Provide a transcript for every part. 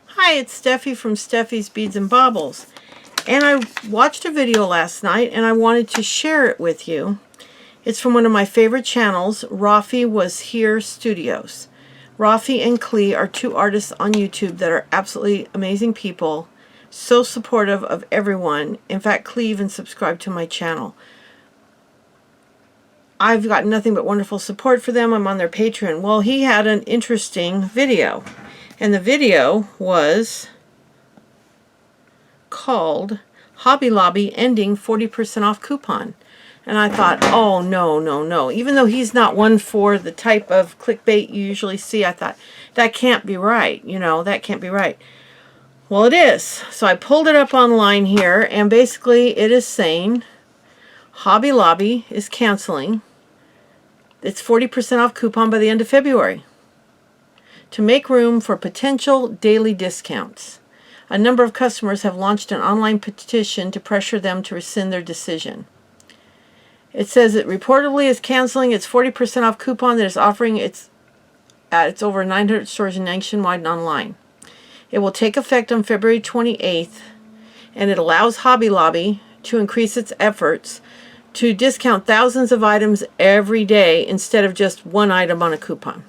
Hi, it's Steffi from Steffi's Beads and Baubles. And I watched a video last night and I wanted to share it with you. It's from one of my favorite channels, Rafi Was Here Studios. Rafi and Klee are two artists on YouTube that are absolutely amazing people, so supportive of everyone. In fact, Klee even subscribed to my channel. I've got nothing but wonderful support for them. I'm on their Patreon. Well, he had an interesting video. And the video was called Hobby Lobby Ending 40% Off Coupon. And I thought, oh, no, no, no. Even though he's not one for the type of clickbait you usually see, I thought, that can't be right. You know, that can't be right. Well, it is. So I pulled it up online here, and basically it is saying Hobby Lobby is canceling its 40% off coupon by the end of February to make room for potential daily discounts. A number of customers have launched an online petition to pressure them to rescind their decision. It says it reportedly is canceling its 40% off coupon that is offering its over 900 stores nationwide and online. It will take effect on February 28th, and it allows Hobby Lobby to increase its efforts to discount thousands of items every day instead of just one item on a coupon.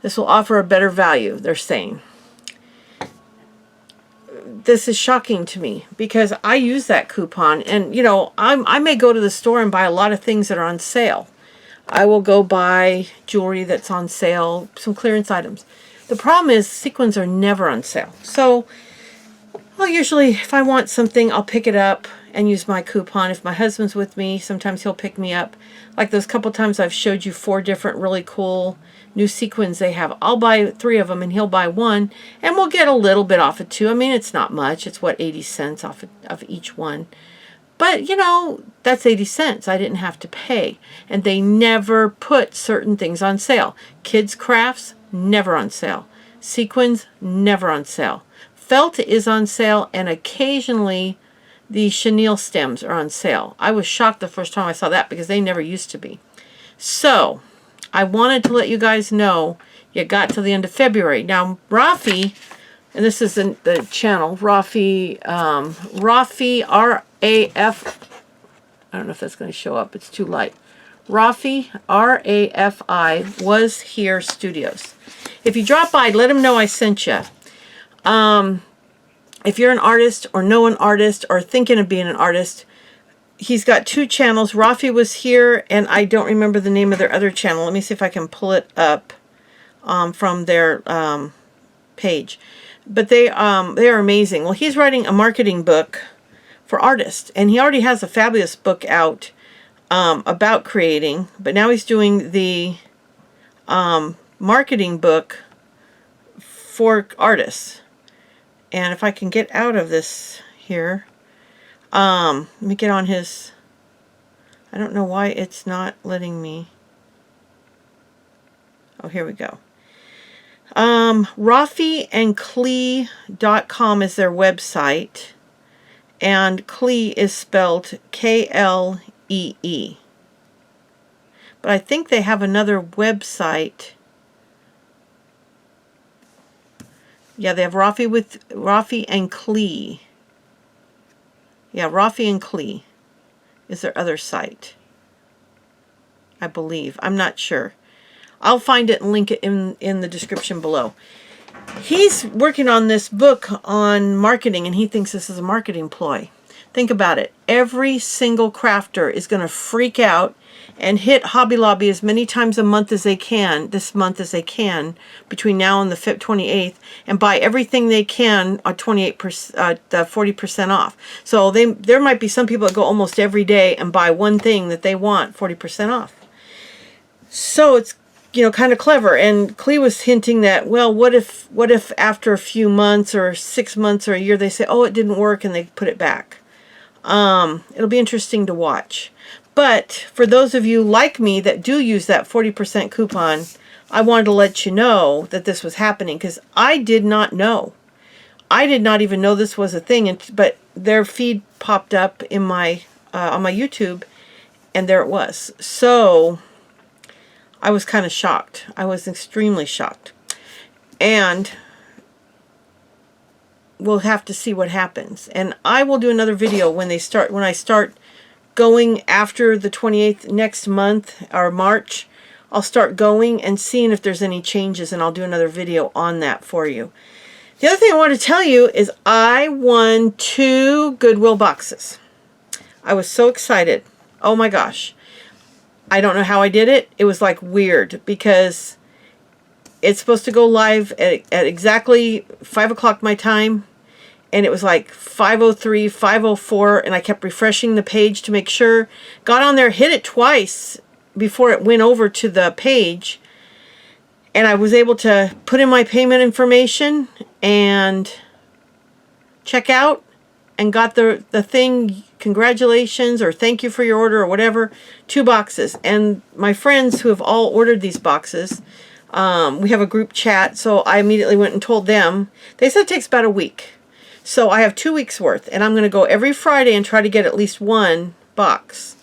This will offer a better value, they're saying. This is shocking to me because I use that coupon, and you know, I may go to the store and buy a lot of things that are on sale. I will go buy jewelry that's on sale, some clearance items. The problem is sequins are never on sale. So, well, usually if I want something, I'll pick it up and use my coupon. If my husband's with me, sometimes he'll pick me up. Like those couple times I've showed you 4 different really cool new sequins they have. I'll buy 3 of them and he'll buy 1, and we'll get a little bit off it too. I mean, it's not much. It's what, 80 cents off of each one. But, you know, that's 80 cents. I didn't have to pay. And they never put certain things on sale. Kids' crafts, never on sale. Sequins, never on sale. Felt is on sale, and occasionally the chenille stems are on sale. I was shocked the first time I saw that because they never used to be. So, I wanted to let you guys know you got to the end of February. Now, Rafi, and this is the channel, Rafi, R-A-F, I don't know if that's going to show up. It's too light. Rafi, R-A-F-I, Was Here Studios. If you drop by, let them know I sent you. If you're an artist or know an artist or thinking of being an artist, he's got 2 channels. Rafi Was Here, and I don't remember the name of their other channel. Let me see if I can pull it up from their page. But they are amazing. Well, he's writing a marketing book for artists, and he already has a fabulous book out about creating, but now he's doing the marketing book for artists. And if I can get out of this here, let me get on his, I don't know why it's not letting me. Oh, here we go. RafiandKlee.com is their website, and Klee is spelled K-L-E-E. But I think they have another website. Yeah, they have Rafi and Klee. Yeah, Rafi and Klee is their other site, I believe. I'm not sure. I'll find it and link it in the description below. He's working on this book on marketing, and he thinks this is a marketing ploy. Think about it. Every single crafter is going to freak out and hit Hobby Lobby as many times a month as they can, this month as they can, between now and the 28th, and buy everything they can at 40% off. So there might be some people that go almost every day and buy one thing that they want 40% off. So it's, you know, kind of clever. And Klee was hinting that, well, what if after a few months or 6 months or a year they say, oh, it didn't work, and they put it back. It'll be interesting to watch. But for those of you like me that do use that 40% coupon, I wanted to let you know that this was happening because I did not know. I did not even know this was a thing, but their feed popped up in my on my YouTube, and there it was. So I was kind of shocked. I was extremely shocked. And we'll have to see what happens. And I will do another video when I start going after the 28th next month, or March. I'll start going and seeing if there's any changes, and I'll do another video on that for you. The other thing I want to tell you is I won 2 Goodwill boxes. I was so excited. Oh my gosh. I don't know how I did it. It was like weird because it's supposed to go live at exactly 5 o'clock my time. And it was like 5:03, 5:04, and I kept refreshing the page to make sure. Got on there, hit it twice before it went over to the page. And I was able to put in my payment information and check out, and got the thing, congratulations, or thank you for your order, or whatever, 2 boxes. And my friends who have all ordered these boxes, we have a group chat, so I immediately went and told them. They said it takes about a week. So I have 2 weeks worth, and I'm going to go every Friday and try to get at least 1 box.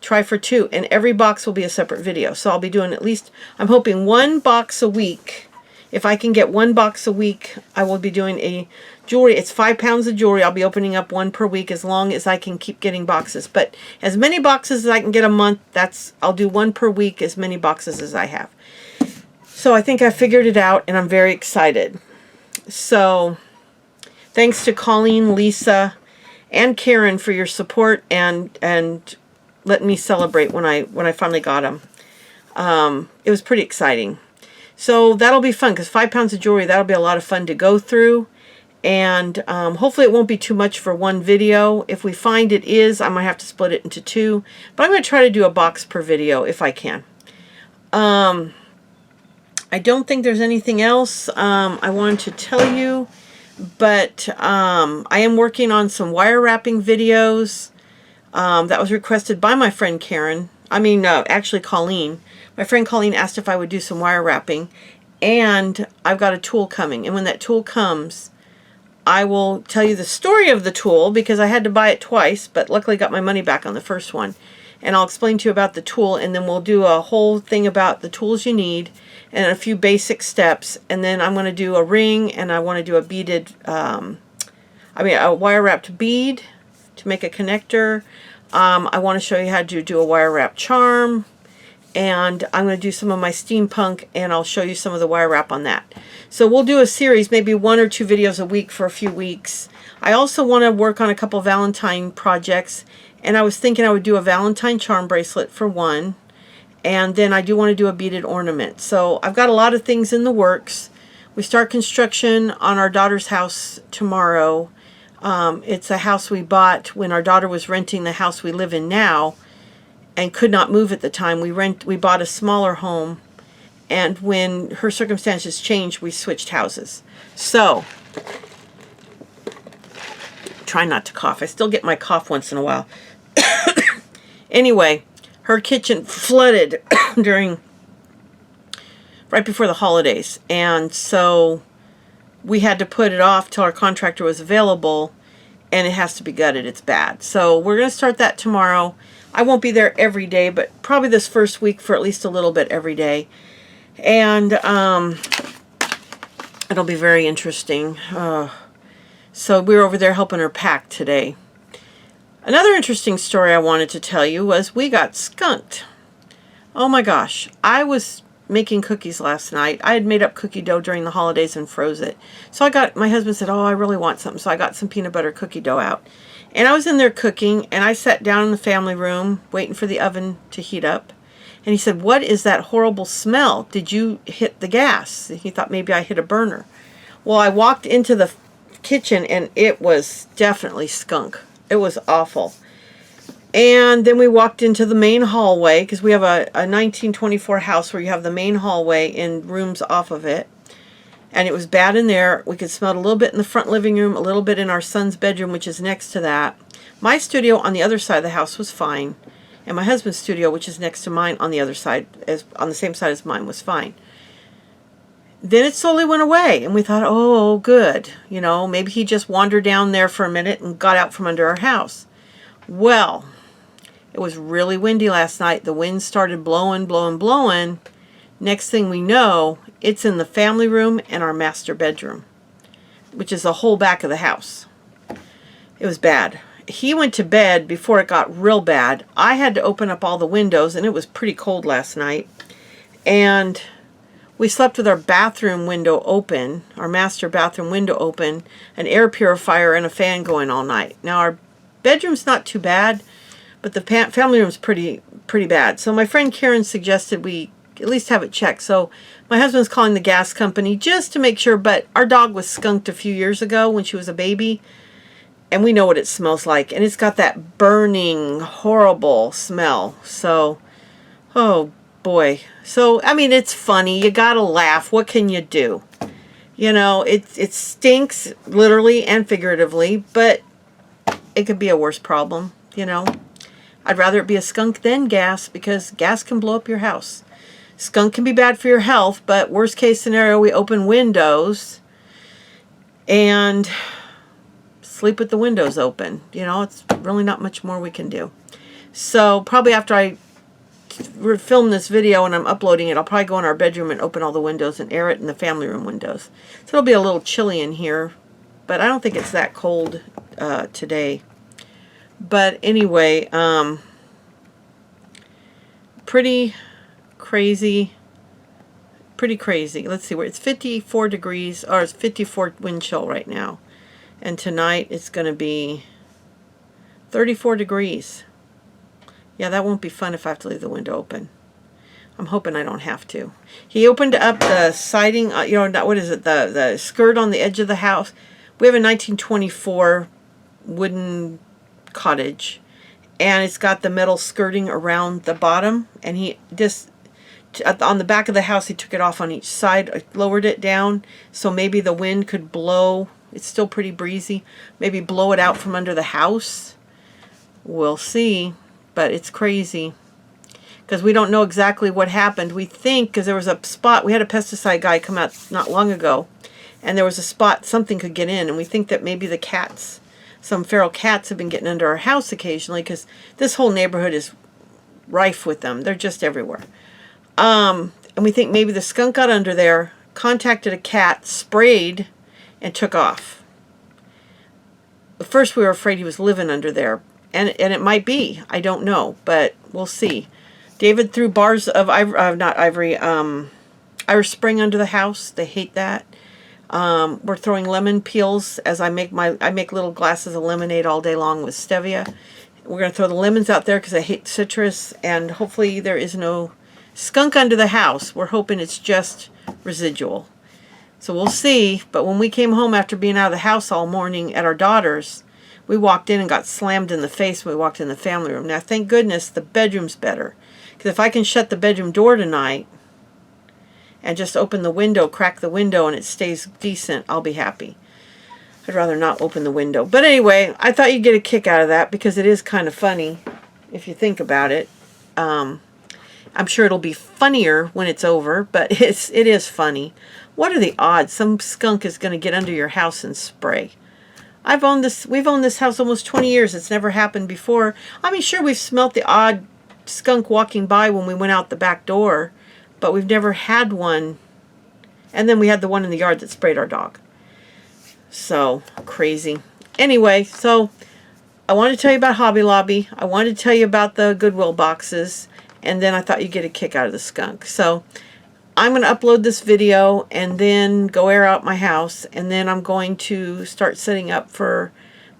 Try for 2, and every box will be a separate video. So I'll be doing at least, I'm hoping 1 box a week. If I can get 1 box a week, I will be doing a jewelry. It's 5 pounds of jewelry. I'll be opening up 1 per week as long as I can keep getting boxes. But as many boxes as I can get a month, I'll do 1 per week, as many boxes as I have. So I think I figured it out, and I'm very excited. So thanks to Colleen, Lisa, and Karen for your support and letting me celebrate when I finally got them. It was pretty exciting. So that'll be fun, because 5 pounds of jewelry, that'll be a lot of fun to go through. And hopefully it won't be too much for 1 video. If we find it is, I might have to split it into 2. But I'm going to try to do a box per video if I can. I don't think there's anything else I wanted to tell you. But I am working on some wire wrapping videos. That was requested by my friend Karen. Actually Colleen. My friend Colleen asked if I would do some wire wrapping. And I've got a tool coming. And when that tool comes, I will tell you the story of the tool, because I had to buy it twice, but luckily got my money back on the first one. And I'll explain to you about the tool, and then we'll do a whole thing about the tools you need and a few basic steps. And then I'm going to do a ring, and I want to do a beaded, a wire wrapped bead to make a connector. I want to show you how to do a wire wrap charm, and I'm going to do some of my steampunk, and I'll show you some of the wire wrap on that. So we'll do a series, maybe 1 or 2 videos a week for a few weeks. I also want to work on a couple Valentine projects, and I was thinking I would do a Valentine charm bracelet for 1, and then I do want to do a beaded ornament. So I've got a lot of things in the works. We start construction on our daughter's house tomorrow. It's a house we bought when our daughter was renting the house we live in now and could not move at the time. We bought a smaller home, and when her circumstances changed, we switched houses. So, try not to cough. I still get my cough once in a while. Anyway, her kitchen flooded right before the holidays, and so we had to put it off till our contractor was available, and it has to be gutted. It's bad. So we're going to start that tomorrow. I won't be there every day, but probably this first week for at least a little bit every day. And it'll be very interesting. So we were over there helping her pack today. Another interesting story I wanted to tell you was we got skunked. Oh my gosh. I was making cookies last night. I had made up cookie dough during the holidays and froze it. So my husband said, oh, I really want something. So I got some peanut butter cookie dough out. And I was in there cooking, and I sat down in the family room waiting for the oven to heat up. And he said, what is that horrible smell? Did you hit the gas? He thought maybe I hit a burner. Well, I walked into the kitchen, and it was definitely skunk. It was awful. And then we walked into the main hallway, because we have a 1924 house where you have the main hallway and rooms off of it. And it was bad in there. We could smell it a little bit in the front living room, a little bit in our son's bedroom, which is next to that. My studio on the other side of the house was fine. And my husband's studio, which is next to mine on the other side, on the same side as mine, was fine. Then it slowly went away, and we thought, oh, good. You know, maybe he just wandered down there for a minute and got out from under our house. Well, it was really windy last night. The wind started blowing, blowing, blowing. Next thing we know, it's in the family room and our master bedroom. which is the whole back of the house. It was bad. He went to bed before it got real bad. I had to open up all the windows, and it was pretty cold last night. And we slept with our bathroom window open, our master bathroom window open, an air purifier and a fan going all night. Now our bedroom's not too bad, but the family room's pretty bad. So my friend Karen suggested we at least have it checked. So my husband's calling the gas company just to make sure, but our dog was skunked a few years ago when she was a baby, and we know what it smells like, and it's got that burning, horrible smell. So, oh boy. So, I mean, it's funny. You gotta laugh. What can you do? You know, it stinks, literally and figuratively, but it could be a worse problem, you know. I'd rather it be a skunk than gas, because gas can blow up your house. Skunk can be bad for your health, but worst case scenario, we open windows and sleep with the windows open. You know, it's really not much more we can do. So probably after I film this video and I'm uploading it, I'll probably go in our bedroom and open all the windows and air it in the family room windows. So it'll be a little chilly in here, but I don't think it's that cold today. But anyway, pretty crazy. Let's see, where it's 54 degrees, or it's 54 wind chill right now. And tonight it's going to be 34 degrees. Yeah, that won't be fun if I have to leave the window open. I'm hoping I don't have to. He opened up the siding, you know, what is it, the skirt on the edge of the house. We have a 1924 wooden cottage, and it's got the metal skirting around the bottom, and he just, on the back of the house, he took it off on each side, lowered it down, so maybe the wind could blow, it's still pretty breezy, maybe blow it out from under the house. We'll see, but it's crazy, because we don't know exactly what happened. We think, because there was a spot, we had a pesticide guy come out not long ago, and there was a spot something could get in, and we think that maybe the cats, some feral cats, have been getting under our house occasionally, because this whole neighborhood is rife with them. They're just everywhere. And we think maybe the skunk got under there, contacted a cat, sprayed, and took off. At first we were afraid he was living under there, and it might be. I don't know, but we'll see. David threw bars of Irish Spring under the house. They hate that. We're throwing lemon peels as I make little glasses of lemonade all day long with stevia. We're going to throw the lemons out there because I hate citrus, and hopefully there is no skunk under the house. We're hoping it's just residual. So we'll see. But when we came home after being out of the house all morning at our daughter's, we walked in and got slammed in the face when we walked in the family room. Now, thank goodness the bedroom's better, because if I can shut the bedroom door tonight and just open the window, crack the window, and it stays decent, I'll be happy. I'd rather not open the window. But anyway, I thought you'd get a kick out of that, because it is kind of funny if you think about it. I'm sure it'll be funnier when it's over, but it is funny. What are the odds some skunk is going to get under your house and spray? We've owned this house almost 20 years. It's never happened before. I mean, sure, we've smelt the odd skunk walking by when we went out the back door, but we've never had one. And then we had the one in the yard that sprayed our dog. So, crazy. Anyway, so I wanted to tell you about Hobby Lobby. I wanted to tell you about the Goodwill boxes. And then I thought you'd get a kick out of the skunk. So, I'm going to upload this video and then go air out my house. And then I'm going to start setting up for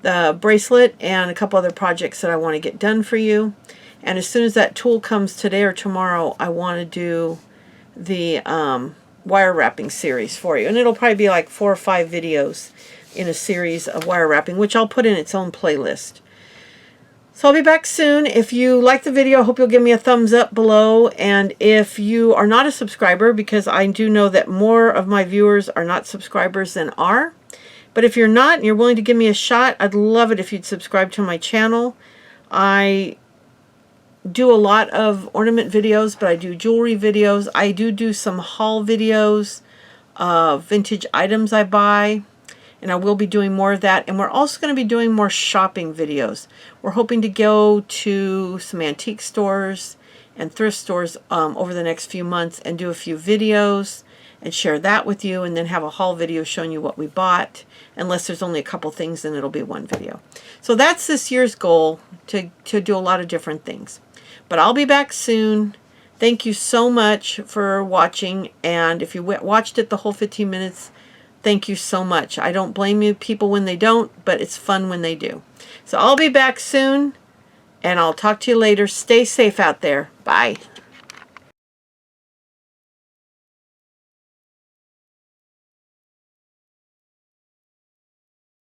the bracelet and a couple other projects that I want to get done for you. And as soon as that tool comes today or tomorrow, I want to do the wire wrapping series for you. And it'll probably be like 4 or 5 videos in a series of wire wrapping, which I'll put in its own playlist. So I'll be back soon. If you like the video, I hope you'll give me a thumbs up below. And if you are not a subscriber, because I do know that more of my viewers are not subscribers than are. But if you're not and you're willing to give me a shot, I'd love it if you'd subscribe to my channel. I do a lot of ornament videos, but I do jewelry videos. I do some haul videos of vintage items I buy. And I will be doing more of that. And we're also going to be doing more shopping videos. We're hoping to go to some antique stores and thrift stores over the next few months and do a few videos and share that with you, and then have a haul video showing you what we bought. Unless there's only a couple things, then it'll be one video. So that's this year's goal, to do a lot of different things. But I'll be back soon. Thank you so much for watching, and if you watched it the whole 15 minutes, thank you so much. I don't blame you people when they don't, but it's fun when they do. So I'll be back soon, and I'll talk to you later. Stay safe out there. Bye.